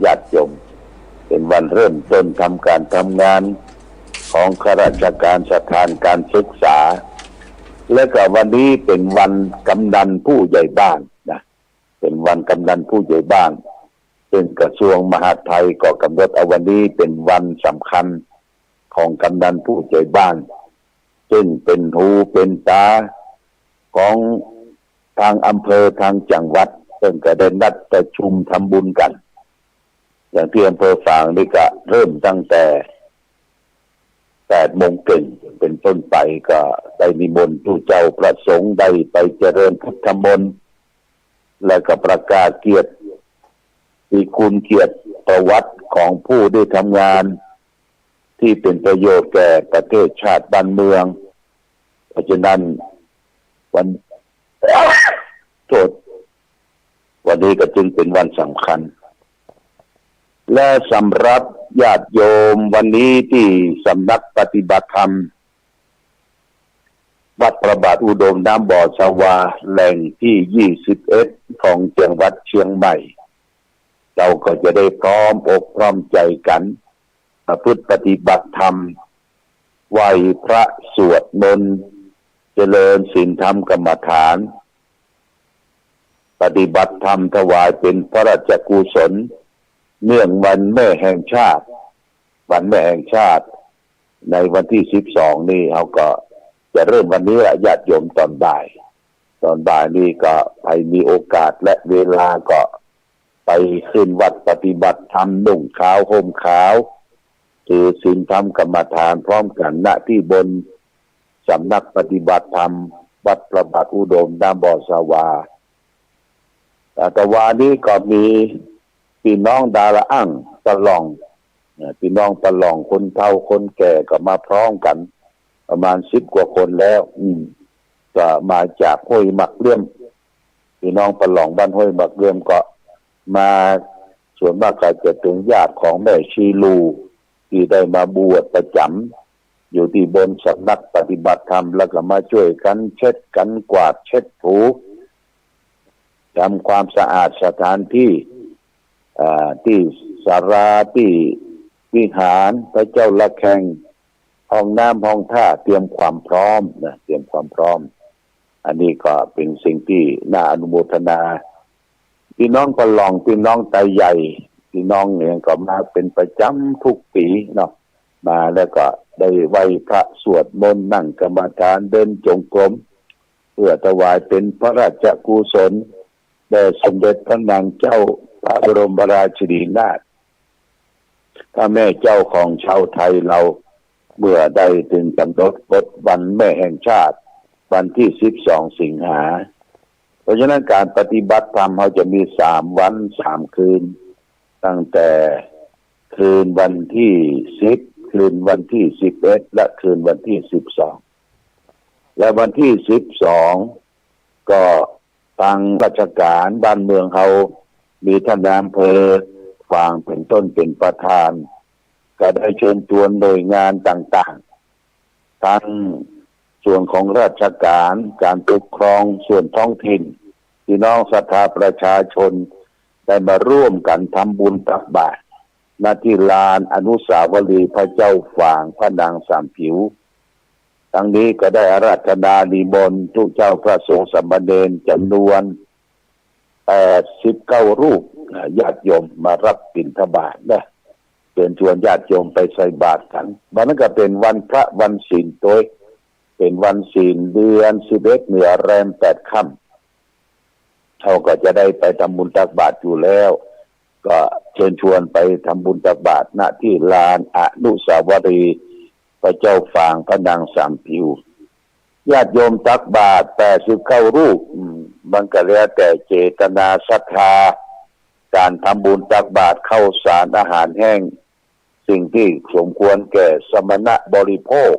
ญาติโยมเป็นวันเริ่มต้นทำการทำงานของข้าราชการสถานการศึกษาและก็วันนี้เป็นวันกำนันผู้ใหญ่บ้านนะเป็นวันกำนันผู้ใหญ่บ้านซึ่งกระทรวงมหาดไทยก็กำหนดเอาวันนี้เป็นวันสำคัญของกำนันผู้ใหญ่บ้านซึ่งเป็นหูเป็นตาของทางอำเภอทางจังหวัดซึ่งก็ได้นัดประชุมทำบุญกันอย่างที่อำเภอฝางนี่ก็เริ่มตั้งแต่8 โมงครึ่งเป็นต้นไปก็ได้นิมนต์ผู้เจ้าประสงค์ได้ไปเจริญพุทธมนต์และก็ประกาศเกียรติคุณเกียรติประวัติของผู้ได้ทำงานที่เป็นประโยชน์แก่ประเทศชาติบ้านเมืองเพราะฉะนั้นวันนี้ก็จึงเป็นวันสำคัญและสำหรับญาติโยมวันนี้ที่สำนักปฏิบัติธรรมวัดพระบาทอุดมน้ำบ่อสวาแหล่งที่21ของจังหวัดเชียงใหม่เราก็จะได้พร้อมอกพร้อมใจกันประพฤติปฏิบัติธรรมไหว้พระสวดมนต์เจริญศีลธรรมกรรมฐานปฏิบัติธรรมถวายเป็นพระราชกุศลเนื่องวันแม่แห่งชาติวันแม่แห่งชาติในวันที่12นี่เขาก็จะเริ่มวันนี้แหละญาติโยมตอนบ่ายนี่ก็ใครมีโอกาสและเวลาก็ไปขึ้นวัดปฏิบัติธรรมนุ่งขาวห่มขาวถือศีลธรรมกรรมฐานพร้อมกันณที่บนสำนักปฏิบัติธรรมวัดพระบาทอุดมน้ำบ่อสวาแต่วันนี้ก็มีพี่น้องดาราอั่งตะลองพี่น้องตะลองคนเฒ่าคนแก่ก็มาพร้อมกันประมาณ10 กว่าคนแล้วก็มาจากห้วยหมักเลื่อมพี่น้องตะลองบ้านห้วยหมักเลื่อมก็มาส่วนมากก็จะเป็นญาติของแม่ชีลูที่ได้มาบวชประจำอยู่ที่บนสำนักปฏิบัติธรรมแล้วก็มาช่วยกันเช็ดกันกวาดเช็ดถูทำความสะอาดสถานที่ที่ศาลาที่วิหารพระเจ้าละแคงห้องน้ำห้องท่าเตรียมความพร้อมนะเตรียมความพร้อมอันนี้ก็เป็นสิ่งที่น่าอนุโมทนาพี่น้องปะลองพี่น้องไตใหญ่พี่น้องเนี่ยก็มาเป็นประจำทุกปีเนาะมาแล้วก็ได้ไหว้พระสวดมนต์นั่งกรรมฐานเดินจงกรมเพื่อถวายเป็นพระราชกุศลแด่สมเด็จพระนางเจ้าพระบรมราชินีนาถพระแม่เจ้าของชาวไทยเราเมื่อได้ถึงกำหนดวันแม่แห่งชาติวันที่12 สิงหาเพราะฉะนั้นการปฏิบัติธรรมเราจะมี3 วัน3 คืนตั้งแต่คืนวันที่10คืนวันที่11และคืนวันที่12และวันที่12ก็ทางราชการบ้านเมืองเขามีท่านนายอำเภอฝางเป็นต้นเป็นประธานก็ได้เชิญชวนหน่วยงานต่างๆทั้งส่วนของราชการการปกครองส่วนท้องถิ่นพี่น้องศรัทธาประชาชนได้มาร่วมกันทำบุญตักบาตรณที่ลานอนุสาวรีย์พระเจ้าฝางพระนางสามผิวทั้งนี้ก็ได้อาราธนานิมนต์ทุกเจ้าพระสงฆ์สามเณรจำนวน89 รูปญาติโยมมารับบิณฑบาตนะเชิญชวนญาติโยมไปใส่บาตรกันวันนั้นก็เป็นวันพระวันศีลตัวเป็นวันศีลเดือน11เหนือแรม8 ค่ำเขาก็จะได้ไปทำบุญตักบาตรอยู่แล้วก็เชิญชวนไปทำบุญตักบาตรณที่ลานอนุสาวรีย์พระเจ้าฝางพระนางสามผิวญาติโยมตักบาตร89 รูปมันก็แล้วแต่เจตนาศรัทธาการทำบุญตักบาตรข้าวสารอาหารแห้งสิ่งที่สมควรแก่สมณะบริโภค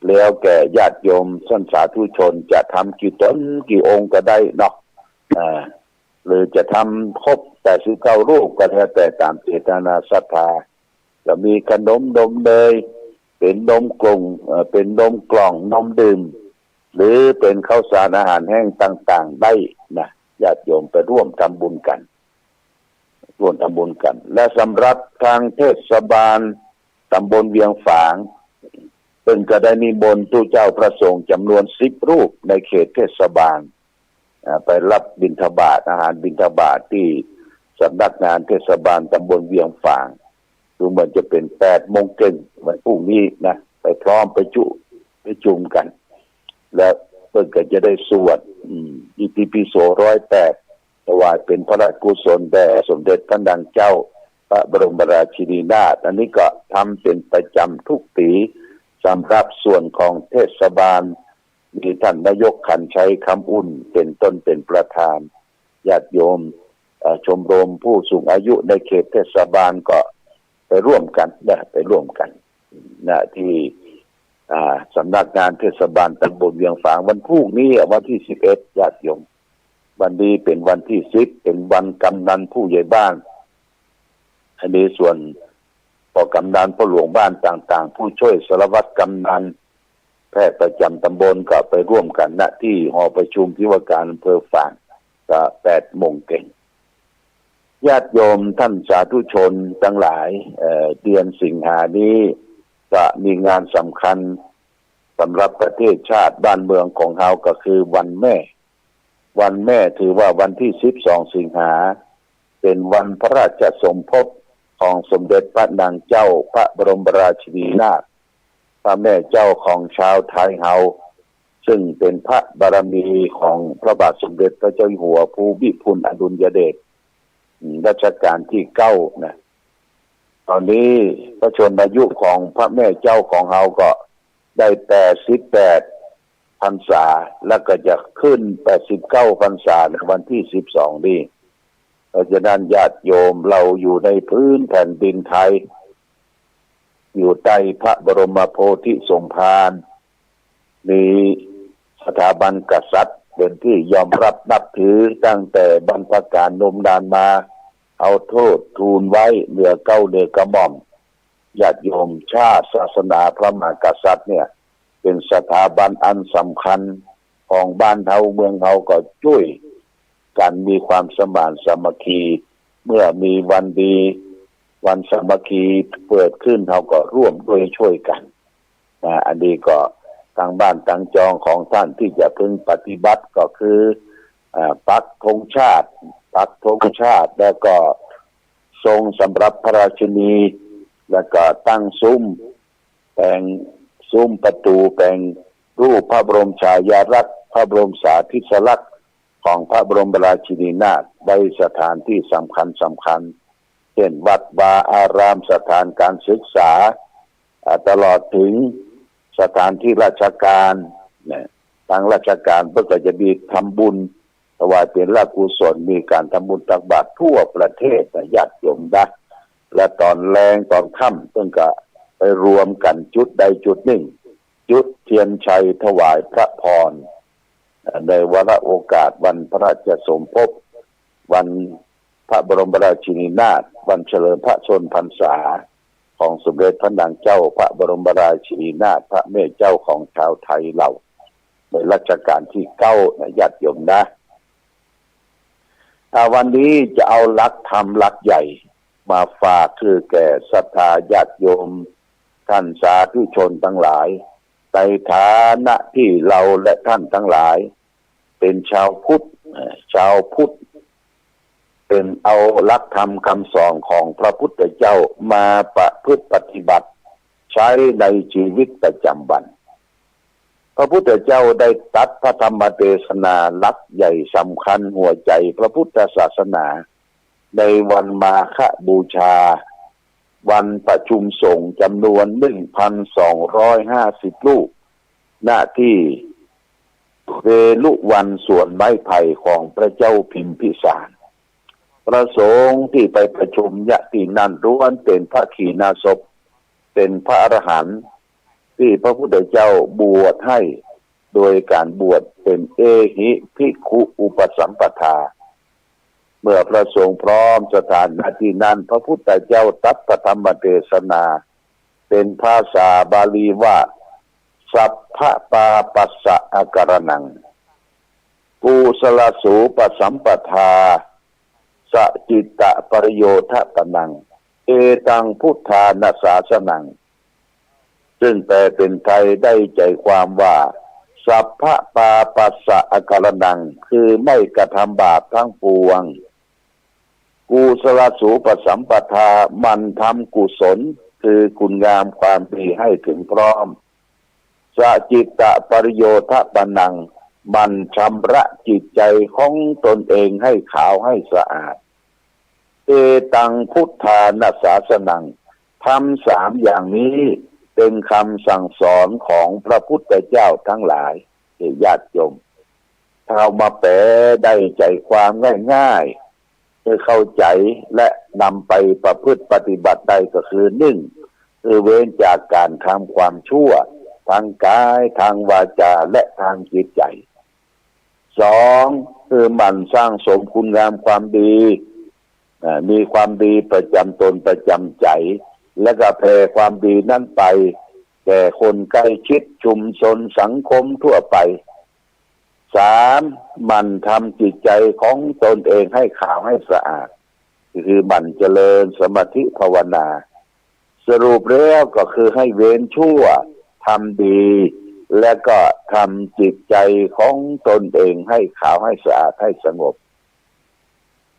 แล้วแก่ญาติโยมสันสาธุชนจะทำกี่ตนกี่องค์ก็ได้เนาะหรือจะทำครบ89 รูปก็แล้วแต่ตามเจตนาศรัทธาจะมีขนมนมเนยเป็นนมกล่องเป็นนมกล่องนมดื่มหรือเป็นข้าวสารอาหารแห้งต่างๆได้นะญาติโยมไปร่วมทำบุญกัน ร่วมทำบุญกัน และสำหรับทางเทศบาลตำบลเวียงฝางเป็นก็ได้นิมนต์ตู้เจ้าพระสงฆ์จำนวน10 รูปในเขตเทศบาลไปรับบิณฑบาตอาหารบิณฑบาตที่สำนักงานเทศบาลตำบลเวียงฝางดูเหมือนจะเป็น8 โมงเย็นวันพรุ่งนี้นะไปพร้อมไปจุ่มกันแล้วเพิ่นก็จะได้สวดอิติปิโส108ถวายเป็นพระราชกุศลแด่สมเด็จพระนางเจ้าพระบรมราชินีนาถอันนี้ก็ทำเป็นประจำทุกปีสำหรับส่วนของเทศบาลมีท่านนายกขันชัยคำอุ่นเป็นต้นเป็นประธานญาติโยมชมรมผู้สูงอายุในเขตเทศบาลก็ไปร่วมกันนะที่สำนักงานเทศบาลตำบลเวียงฝางวันพรุ่งนี้วันที่11ญาติโยมวันนี้เป็นวันที่10เป็นวันกำนันผู้ใหญ่บ้านอันนี้ส่วนพอกำนันผู้หลวงบ้านต่างๆผู้ช่วยสารวัตรกำนันแพทย์ประจำตำบลก็ไปร่วมกันณที่หอประชุมที่ว่าการอำเภอฝางก็8 โมงเย็นญาติโยมท่านสาธุชนทั้งหลายเดือนสิงหานี้จะมีงานสำคัญสำหรับประเทศชาติบ้านเมืองของเราก็คือวันแม่ถือว่าวันที่12 สิงหาเป็นวันพระราชสมภพของสมเด็จพระนางเจ้าพระบรมราชินีนาถพระแม่เจ้าของชาวไทยเฮาซึ่งเป็นพระบารมีของพระบาทสมเด็จพระเจ้าอยู่หัวภูมิพลอดุลยเดชรัชกาลที่9นะตอนนี้พระชนมายุของพระแม่เจ้าของเฮาก็ได้88 พรรษาแล้วก็จะขึ้น89 พรรษาในวันที่12นี้เพราะฉะนั้นญาติโยมเราอยู่ในพื้นแผ่นดินไทยอยู่ใต้พระบรมโพธิสมภารมีสถาบันกษัตริย์เป็นที่ยอมรับนับถือตั้งแต่บรรพกาลนมนานมาเอาโทษทูลไว้เหนือเก้าเหนือกระหม่อมญาติโยมชาติศาสนาพระมหากษัตริย์เนี่ยเป็นสถาบันอันสำคัญของบ้านเฮาเมืองเฮาก็ช่วยกันมีความสมานสามัคคีเมื่อมีวันดีวันสามัคคีเปิดขึ้นเฮาก็ร่วมด้วยช่วยกันอันนี้ก็ทางบ้านทางจองของท่านที่จะพึงปฏิบัติก็คือปักธงชาติแล้วก็ทรงสำหรับพระราชินีแล้วก็ตั้งซุ้มแต่งซุ้มประตูแต่งรูปพระบรมฉายาลักษณ์พระบรมสาธิสลักษณ์ของพระบรมราชินีนาถในสถานที่สำคัญเช่นวัดวาอารามสถานการศึกษาตลอดถึงสถานที่ราชการทางราชการเพื่อจะมีทำบุญถวายเป็นราชกุศลมีการทำบุญตักบาตรทั่วประเทศญาติโยมได้และตอนแรงตอนค่ำเพิ่งก็ไปรวมกันจุดใดจุดหนึ่งจุดเทียนชัยถวายพระพรในวาระโอกาสวันพระราชสมภพวันพระบรมราชินีนาถวันเฉลิมพระชนมพรรษาของสมเด็จพระนางเจ้าพระบรมราชินีนาถพระแม่เจ้าของชาวไทยเราในรัชกาลที่9ญาติโยมนะวันนี้จะเอาหลักธรรมหลักใหญ่มาฝากคือแก่ศรัทธาญาติโยมท่านสาธุชนทั้งหลายในฐานะที่เราและท่านทั้งหลายเป็นชาวพุทธเป็นเอาหลักธรรมคำสอนของพระพุทธเจ้ามาประพฤติปฏิบัติใช้ในชีวิตประจำวันพระพุทธเจ้าได้ตรัสพระธรรมเทศนาหลักใหญ่สำคัญหัวใจพระพุทธศาสนาในวันมาฆบูชาวันประชุมสงฆ์จำนวน 1,250 รูปหน้าที่เวลุวันสวนไม้ไผ่ของพระเจ้าพิมพิสารประสงค์ที่ไปประชุมญาตินั้นล้วนเป็นพระขีณาสพเป็นพระอรหันต์ที่พระพุทธเจ้าบวชให้โดยการบวชเป็นเอหิภิกขุอุปสัมปทาเมื่อพระสงฆ์พร้อมสถานที่นั้นพระพุทธเจ้าตรัสพระธรรมเทศนาเป็นภาษาบาลีว่าสัพพะปาปัสสะอาการนังกุศลสูปสัมปทา สจิตตปริโยทปนังเอตังพุทธานาสาสนังซึ่งแปลเป็นไทยได้ใจความว่าสัพพะปาปัสสะอาการนังคือไม่กระทำบาปทั้งปวงกุศลสูปสัมปทามันทำกุศลคือคุณงามความดีให้ถึงพร้อมสจิตตปริโยทปนังมันชำระจิตใจของตนเองให้ขาวให้สะอาดเอตังพุทธานาสาสนังทำสามอย่างนี้เป็นคำสั่งสอนของพระพุทธเจ้าทั้งหลายญาติโยมถ้าเอามาแปลได้ใจความง่ายๆให้เข้าใจและนำไปประพฤติปฏิบัติได้ก็คือหนึ่งคือเว้นจากการทำความชั่วทางกายทางวาจาและทางจิตใจสองคือหมั่นสร้างสมคุณงามความดีมีความดีประจำตนประจำใจและก็แผ่ความดีนั้นไปแก่คนใกล้ชิดชุมชนสังคมทั่วไปสามมันทำจิตใจของตนเองให้ขาวให้สะอาดคือมันเจริญสมาธิภาวนาสรุปแล้วก็คือให้เว้นชั่วทำดีและก็ทำจิตใจของตนเองให้ขาวให้สะอาดให้สงบ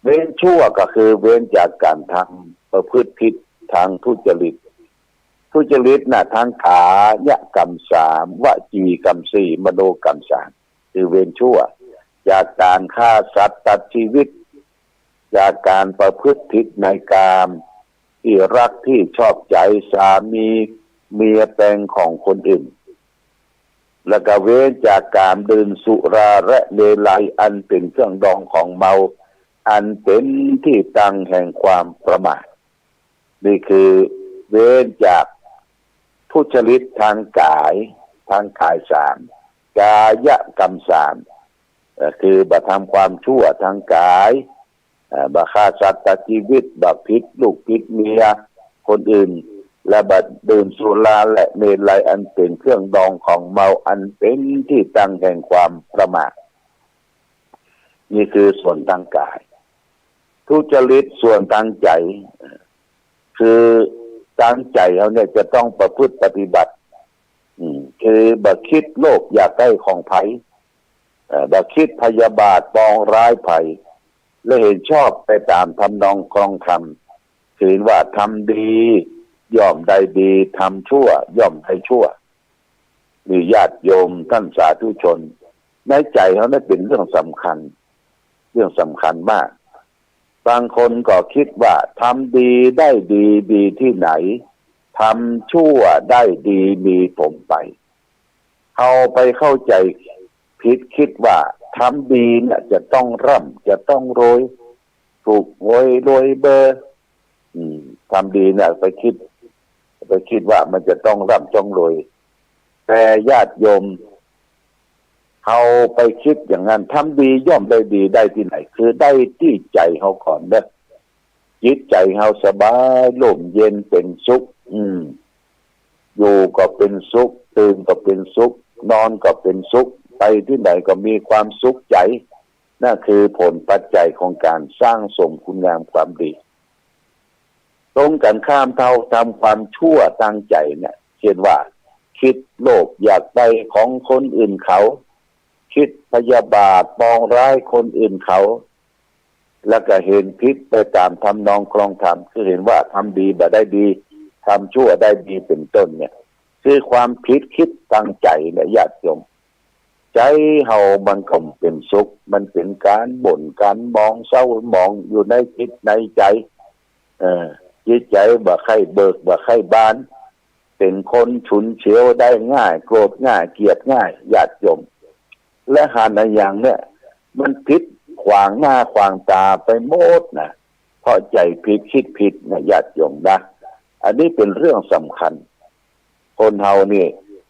เว้นชั่วก็คือเว้นจากการทำประพฤติผิดทางทุจริตน่ะทางขายกรรมสามวจีกรรมสี่มโนกรรมสามคือเว้นชั่วจากการฆ่าสัตว์ตัดชีวิตจากการประพฤติผิดในกามที่รักที่ชอบใจสามีเมียแปลงของคนอื่นและก็เว้นจากการดื่มสุราและเลไลอันเป็นเครื่องดองของเมาอันเป็นที่ตั้งแห่งความประมาทนี่คือเว้นจากทุจริตทางกายสามกายกรรมสามคือบัทำความชั่วทางกายบัฆ่าสัตว์ตัดชีวิตบัผิดลูกผิดเมียคนอื่นและบัดื่มสุราและเมลัยอันเป็นเครื่องดองของเมาอันเป็นที่ตั้งแห่งความประมาทนี่คือส่วนทางกายทุจริตส่วนทางใจคือทางใจเขาเนี่ยจะต้องประพฤติปฏิบัติคือบัคิดโลภอยากได้ของไผ่บัคิดพยาบาทปองร้ายไผ่และเห็นชอบไปตามทำนองครองธรรมถือว่าทำดีย่อมได้ดีทำชั่วย่อมได้ชั่วมีญาติโยมท่านสาธุชนในใจเขาเนี่ยเป็นเรื่องสำคัญมากบางคนก็คิดว่าทำดีได้ดีดีที่ไหนทำชั่วได้ดีมีผมไปเอาไปเข้าใจผิดคิดว่าทำดีเนี่ยจะต้องร่ำจะต้องรวยถูกหวยรวยเบอร์ทำดีเนี่ยไปคิดว่ามันจะต้องร่ำต้องรวยแต่ญาติโยมเขาไปคิดอย่างนั้นทำดีย่อมได้ดีได้ที่ไหนคือได้ที่ใจเขาก่อนเด้อจิตใจเขาสบายร่มเย็นเป็นสุขอยู่ก็เป็นสุขตื่นก็เป็นสุขนอนก็เป็นสุขไปที่ไหนก็มีความสุขใจนั่นคือผลปัจจัยของการสร้างสมคุณงามความดีตรงกันข้ามเท่าทำความชั่วทางใจเนี่ยเช่นว่าคิดโลภอยากได้ของคนอื่นเขาคิดพยาบาทปองร้ายคนอื่นเขาแล้วก็เห็นผิดไปตามทำนองครองธรรมคือเห็นว่าทำดีแบบได้ดีทำชั่วได้ดีเป็นต้นเนี่ยคือความผิดคิดตั้งใจเนี่ยญาติโยมใจเฮามันก็เป็นสุขมันเป็นการบ่นการมองเศร้ามองอยู่ในจิตในใจจิตใจบ่ใครเบิกบ่ใครบานเป็นคนฉุนเฉียวได้ง่ายโกรธง่ายเกลียดง่ายญาติโยมและหาในอย่างเนี่ยมันผิดขวางหน้าขวางตาไปหมดนะเพราะใจผิดคิดผิดนะญาติโยมนะอันนี้เป็นเรื่องสำคัญคนเฮานี่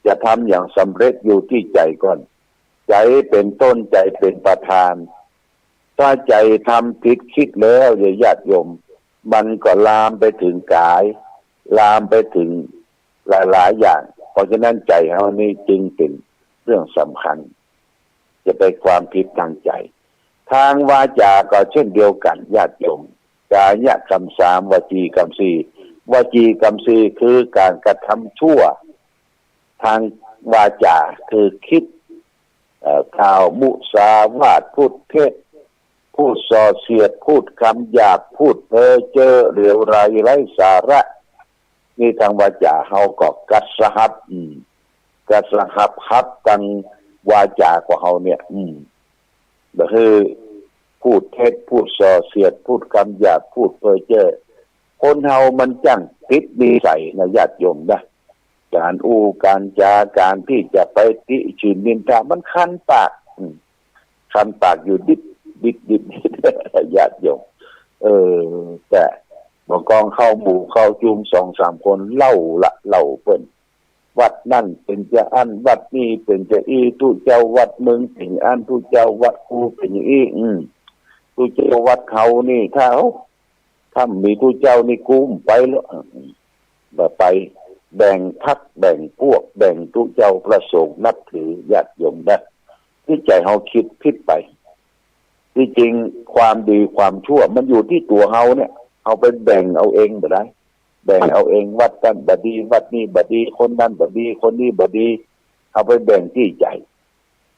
จะทำอย่างสำเร็จอยู่ที่ใจก่อนใจเป็นต้นใจเป็นประธานถ้าใจทำผิดคิดแล้วญาติโยมมันก็ลามไปถึงกายลามไปถึงหลายๆอย่างเพราะฉะนั้นใจเฮานี่จริงเป็นเรื่องสำคัญจะไปความผิดทางใจ ทางวาจาก็เช่นเดียวกันญาติโยมกายกรรมสามวจีกรรมสี่วจีกรรมสี่คือการกระทำชั่วทางวาจาคือคิดกล่าวมุสาวาทพูดเท็จพูดส่อเสียดพูดคำหยาบพูดเพ้อเจ้อเหลวไหลไร้สาระนี่ทางวาจาเฮาก็กัสหับกัสหับฮับทางวาจาของเฮาเนี่ยก็คือพูดเท็จพูดส่อเสียดพูดคำหยาบพูดเพ้อเจ้อคนเฮามันจังติดนิสัยนะญาติโยมนะการการจาการที่จะไปติชินนินทามันคันปากอยู่ดิบญาติโยมแต่บางกองเข้าหมู่เข้าจุม2-3คนเล่าเปิ้นวัดนั่นเป็นจะอันวัดนี้เป็นจะอีตุเจ้าวัดเมืองเป็นอันตุเจ้าวัดกูเป็นอีตุเจ้าวัดเขานี่ถ้ามีตุเจ้านี่กูมไปแล้วไปแบ่งพรรคแบ่งพวกแบ่งตุเจ้าประสงค์นับถือญาติโยมนะที่ใจเฮาคิดผิดไปที่จริงความดีความชั่วมันอยู่ที่ตัวเฮาเนี่ยเอาไปแบ่งเอาเองบ่ได้แบ่งเอาเองวัดนั้นบ่ดีวัดนี้บ่ดีคนนั้นบ่ดีคนนี้บ่ดีเอาไปแบ่งที่ใจ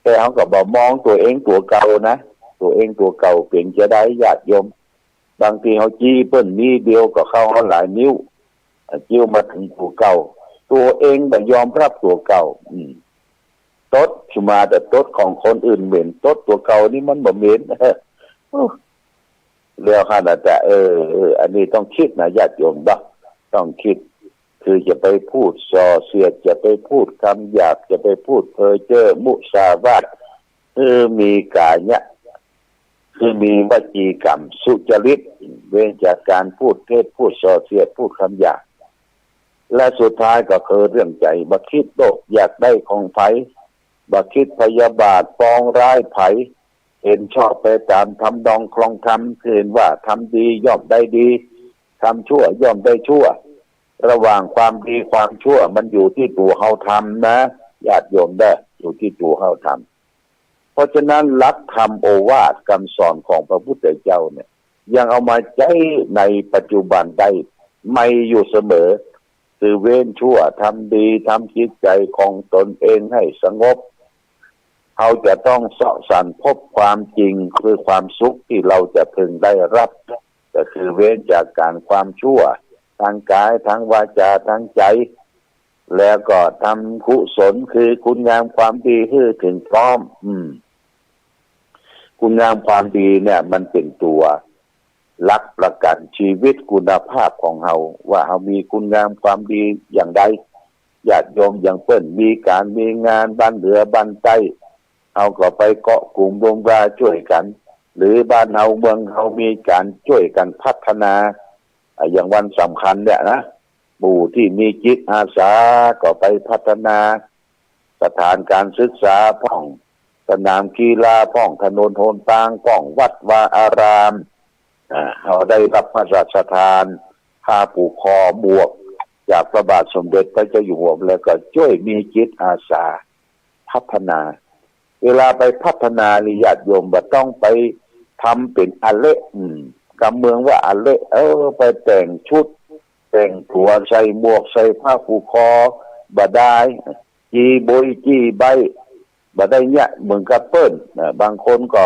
แต่เฮาก็บ่มองตัวเองตัวเก่านะตัวเองตัวเก่าเป็นจะได้ญาติโยมบางทีเฮาจี้เปิ้นนี้เดียวก็เข้าเฮาหลายนิ้วจิ้วมาถึงตัวเก่าตัวเองบ่ยอมรับตัวเก่าตดขึ้นมาแต่ตดของคนอื่นเหม็นตดตัวเก่านี่มันบ่เหม็นแล้วขนาดแต่อันนี้ต้องคิดนะญาติโยมต้องคิดคือจะไปพูดส่อเสียดจะไปพูดคำหยาบจะไปพูดเพ้อเจ้อมุสาวาทมีกายะคือมีวจีกรรมสุจริตเว้นจากการพูดเท็จพูดส่อเสียดพูดคำหยาบและสุดท้ายก็คือเรื่องใจบ่คิดโลภอยากได้ของไผบ่คิดพยาบาทปองร้ายไผเห็นชอบไปตามทำดองคลองธรรมคือเห็นว่าทำดีย่อมได้ดีทำชั่วย่อมได้ชั่วระหว่างความดีความชั่วมันอยู่ที่ตัวเฮาทำนะญาติโยมได้อยู่ที่ตัวเฮาทำเพราะฉะนั้นหลักธรรมโอวาทคำสอนของพระพุทธเจ้าเนี่ยยังเอามาใช้ในปัจจุบันได้ไม่อยู่เสมอคือเว้นชั่วทำดีทำจิตใจของตนเองให้สงบเราจะต้องเสาะสรรพบความจริงคือความสุขที่เราจะพึงได้รับก็คือเว้นจากการความชั่วทางกายทางวาจาทางใจแล้วก็ทำกุศลคือคุณงามความดีให้ถึงพร้อมคุณงามความดีเนี่ยมันเป็นตัวรับประกันชีวิตคุณภาพของเราว่าเรามีคุณงามความดีอย่างใดญาติโยมอย่างเปิ้นมีการมีงานบ้านเหนือบ้านใต้เอาก็ไปเกาะกลุ่มรวมราช่วยกันหรือบ้านเฮาเมืองเฮามีการช่วยกันพัฒนาอย่างวันสำคัญเนี่ยนะหมู่ที่มีจิตอาสาก็ไปพัฒนาสถานการศึกษาพ้องสนามกีฬาพ้องถนนหนทางพ้องวัดวาอารามเขาได้รับพระราชทานผ้าผูกคอบวกจากพระบาทสมเด็จพระเจ้าอยู่หัวแล้วก็ช่วยมีจิตอาสาพัฒนาเวลาไปพัฒนานิญาติโยมบ่ต้องไปทำเป็นอะเละกำเมืองว่าอะเละไปแต่งชุดแต่งตัวใส่หมวกใส่ผ้าผูกคอบ่ได้จีบอยจีใบบ่ได้เนี่ยเหมือนกับเปิ้นบางคนก็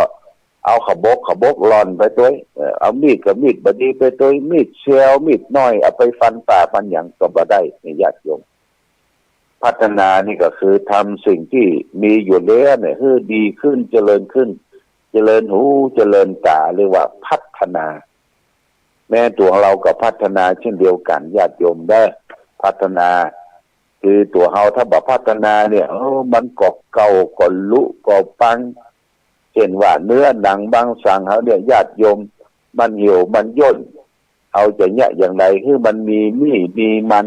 เอาขบกหลอนไปตัวเอามีดกับมีดบ่ดีไปตัวมีดเชียวมีดน้อยเอาไปฟันป่าฟันหยังก็บ่ได้นี่ญาติโยมพัฒนานี่ก็คือทำสิ่งที่มีอยู่แล้วเนี่ยให้ดีขึ้นเจริญขึ้นเจริญหูเจริญตาเรียกว่าพัฒนาแม้ตัวเราก็พัฒนาเช่นเดียวกันญาติโยมได้พัฒนาคือตัวเราถ้าบ่พัฒนาเนี่ยมันก็เก่าก็ลุก็ปังเช่นว่าเนื้อหนังบางสั่งเขาเนี่ยญาติโยมมันเหี่ยวมันย่นเอาจะเนี่ยอย่างไรคือมันมีมัน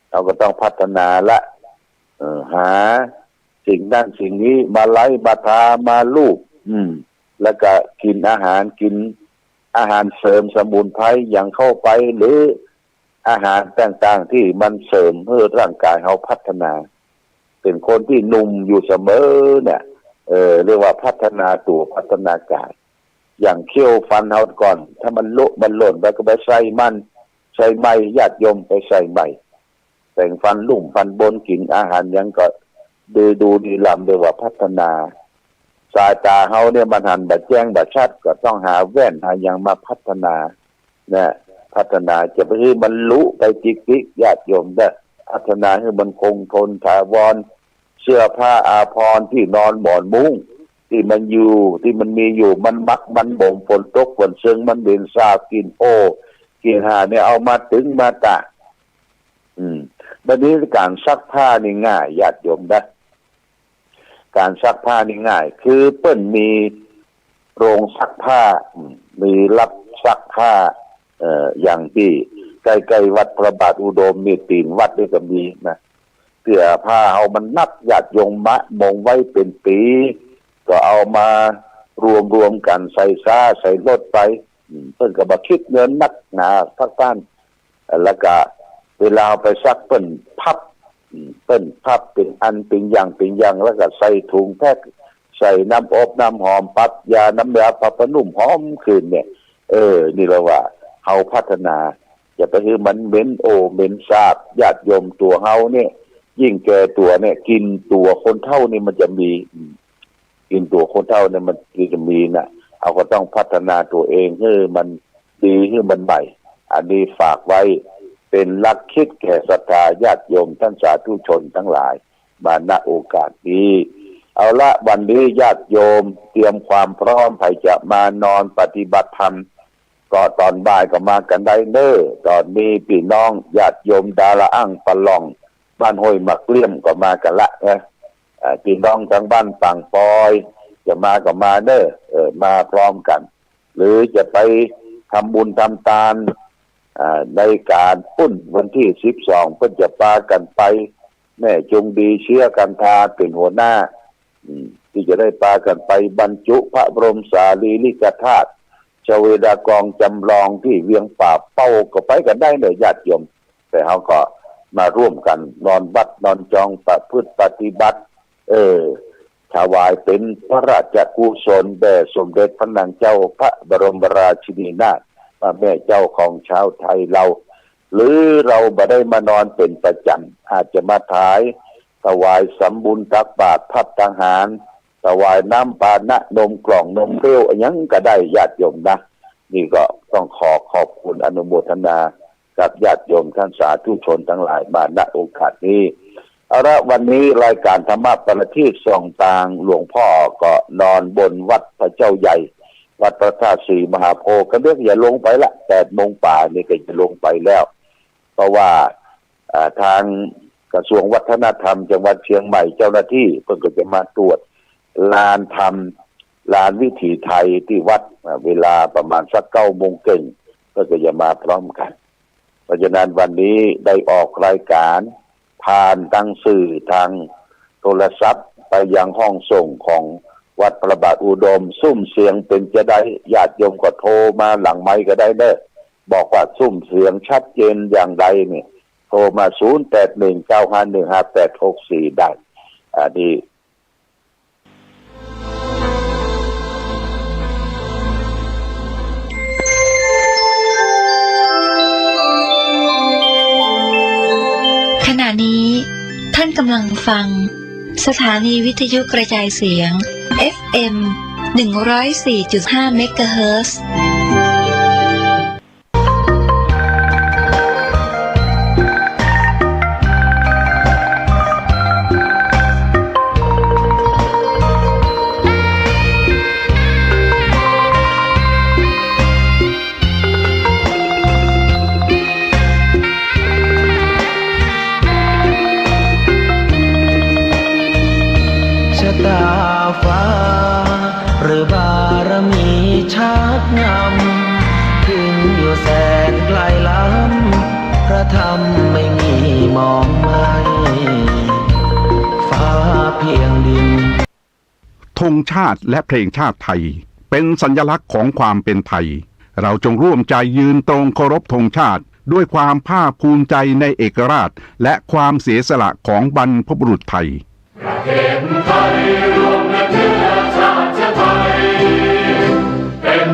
เราก็ต้องพัฒนาละหาสิ่งนั้นสิ่งนี้มาไล่มาทามาลูบแล้วก็กินอาหารเสริมสมุนไพรอย่างเข้าไปหรืออาหารต่างๆที่มันเสริมเพื่อร่างกายเราพัฒนาเป็นคนที่หนุ่มอยู่เสมอเนี่ยเรียกว่าพัฒนาตัวพัฒนากาย อย่างเคี่ยวฟันเอาก่อน ถ้ามันโละมันหล่นไปก็ไปใส่มันใส่ใบญาติโยมไปใส่ใบแต่งฟันลุ่มฟันบนกินอาหารยังก็ดูดีลำเดียว่าพัฒนาสายตาเฮาเนี่ยมันหันแบบแจ้งแบบชัดก็ต้องหาแว่นหาอย่างมาพัฒนานะพัฒนาจะไปให้มันลุไปจิกญาติโยมได้พัฒนาให้มันคงทนถาวรเสื้อผ้าอาภรณ์ที่นอนหมอนมุ้งที่มันอยู่ที่มันมีอยู่มันมักมันบ่มฝนตกฝนซึงมันเด่นซาบกินโอกินหาเนี่ยเอามาถึงมาตะบัดนี้การซักผ้านี่ง่ายญาติโยมได้การซักผ้านี่ง่ายคือเปิ้นมีโรงซักผ้ามีรับซักผ้าอย่างที่ใกล้ๆวัดพระบาทอุดมมีตีนวัดด้วยก็มีนะเสื้อผ้าเอามันนับญาติโยมมงไว้เป็นปีก็เอามารวมกันใส่ซ่าใส่รถไปเพิ่นก็บ่คิดเงินนักหนาทักท่านแล้วก็เวลาเอาไปซักเปิ้นพับเป็นอันเป็นอย่างแล้วก็ใส่ถุงแพ็คใส่น้ำอบน้ำหอมปับยาน้ำยาปรับผ้านุ่มหอมคืนเนี่ยนี่เราว่าเฮาพัฒนาอย่าไปคือมันเหม็นเหม็นสาบญาติโยมตัวเฮาเนี่ยยิ่งแก่ตัวเนี่ยกินตัวคนเฒ่านี่มันจะมีกินตัวคนเฒ่าเนี่ยมันจะมีนะเอาก็ต้องพัฒนาตัวเองให้มันดีให้มันใหม่อันนี้ฝากไว้เป็นหลักคิดแก่ศรัทธาญาติโยมท่านสาธุชนทั้งหลายมาณโอกาสนี้เอาละวันนี้ญาติโยมเตรียมความพร้อมใครจะมานอนปฏิบัติธรรมก็ตอนบ่ายก็มากันได้เด้อตอนนี้พี่น้องญาติโยมดาละอั้งปะล่องบ้านห้วยหมักเลี่ยมก็มากันละนะพี่น้องทางบ้านฝั่งปอยจะมาก็มาเด้อมาพร้อมกันหรือจะไปทำบุญทำทานในการปุ้นวันที่12เพื่อจะพากันไปแม่จงดีเชื่อกันทาเป็นหัวหน้าที่จะได้พากันไปบรรจุพระบรมสารีริกธาตุชเวดากองจำลองที่เวียงป่าเป้าก็ไปกันได้เลยญาติโยมแต่เขาก็มาร่วมกันนอนวัดนอนจองประพฤติปฏิบัติถวายเป็นพระราชกุศลแด่สมเด็จพระนางเจ้าพระบรมราชินีนาถแม่เจ้าของชาวไทยเราหรือเราบ่ได้มานอนเป็นประจำอาจจะมาถวายสำบุญตักบาตรพัฒหารถวายน้ำปานะนมกล่องนมเปรี้ยวยังก็ได้ญาติโยมนะนี่ก็ต้องขอบคุณอนุโมทนากับญาติโยมท่านสาธุชนทั้งหลายมาณโอกาสนี้เอาละวันนี้รายการธรรมะประทีปส่องตางหลวงพ่อก็นอนบนวัดพระเจ้าใหญ่วัดพระธาตุศรีมหาโพธิ์ก็เรียกอย่าลงไปละ8:00 ป่านี่ก็จะลงไปแล้วเพราะว่าทางกระทรวงวัฒนธรรมจังหวัดเชียงใหม่เจ้าหน้าที่เพิ่นก็จะมาตรวจลานธรรมลานวิถีไทยที่วัดเวลาประมาณสัก 9:00 นก็จะมาพร้อมกันเพราะฉะนั้นวันนี้ได้ออกรายการผ่านทางสื่อทางโทรศัพท์ไปยังห้องส่งของวัดพระบาทอุดมซุ้มเสียงเป็นจะได้ญาติโยมก็โทรมาหลังไมค์ก็ได้เด้อบอกว่าซุ้มเสียงชัดเจนอย่างใดเนี่ยโทรมา0819515864ได้ดีขณะนี้ท่านกำลังฟังสถานีวิทยุกระจายเสียง FM 104.5 เมกะเฮิรตซ์ฟ้าหรือบารมีชักนำถึงอยู่แสนไกลล้ำพระธรรมไม่มีมองไม่ฟ้าเพียงดินธงชาติและเพลงชาติไทยเป็นสัญลักษณ์ของความเป็นไทยเราจงร่วมใจยืนตรงเคารพธงชาติด้วยความภาคภูมิใจในเอกราชและความเสียสละของบรรพบุรุษไทยประเทศไทยรวมและเชื้อชาติไทยเป็น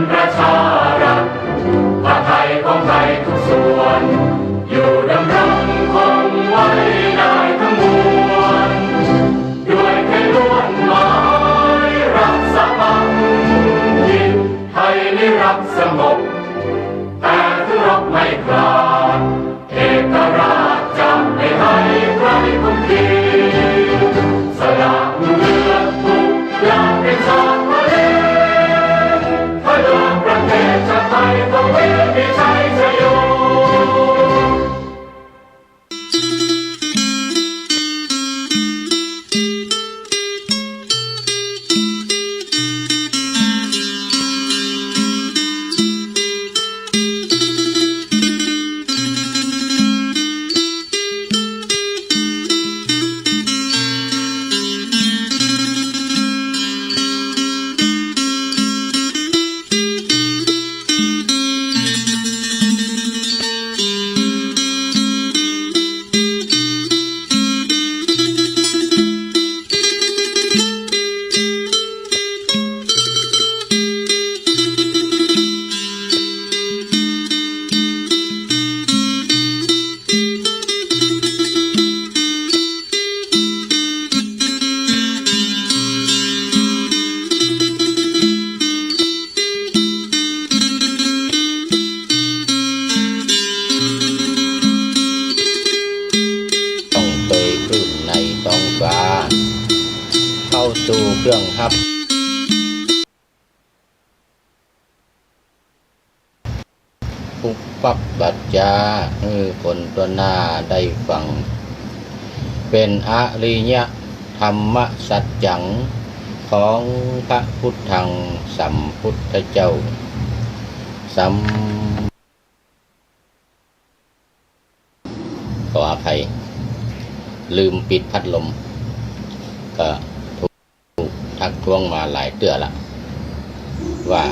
สู่เครื่องฮับปุบปับบัจจาคนตัวหน้าได้ฟังเป็นอริยธรรมสัจจังของพระพุทธังสัมพุทธเจ้าสัมขออภัยลืมปิดพัดลมก็ถูกทักท้วงมาหลายเตื้อละว่า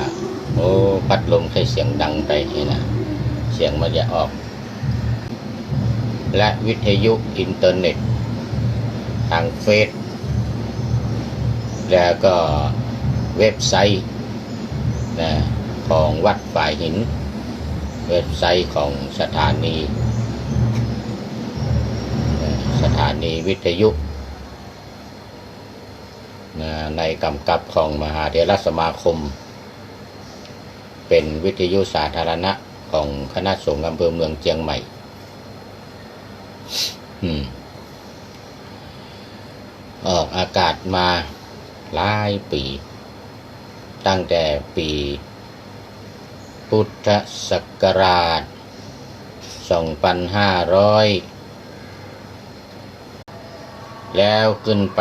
โอ้พัดลมใช้เสียงดังไปนี่นะเสียงมันจะออกและวิทยุอินเทอร์เน็ตทางเฟซแล้วก็เว็บไซต์นะของวัดฝ่ายหินเว็บไซต์ของสถานีวิทยุในกำกับของมหาเถรสมาคมเป็นวิทยุสาธารณะของคณะสงฆ์อำเภอเมืองเชียงใหม่ออกอากาศมาหลายปีตั้งแต่ปีพุทธศักราช 2500 แล้วขึ้นไป